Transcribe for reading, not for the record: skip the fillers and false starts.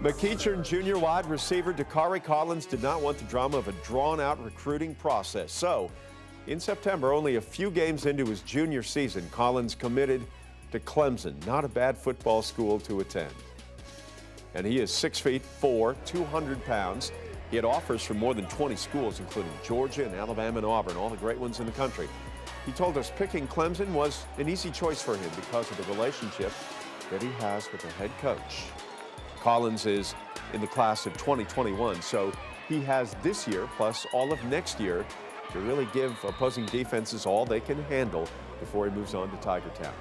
McEachern junior wide receiver Dacari Collins did not want the drama of a drawn-out recruiting process. So, in September, only a few games into his junior season, Collins committed to Clemson, not a bad football school to attend. And he is 6'4", 200 pounds. He had offers from more than 20 schools, including Georgia and Alabama and Auburn, all the great ones in the country. He told us picking Clemson was an easy choice for him because of the relationship that he has with the head coach. Collins is in the class of 2021, so he has this year plus all of next year to really give opposing defenses all they can handle before he moves on to Tiger Town.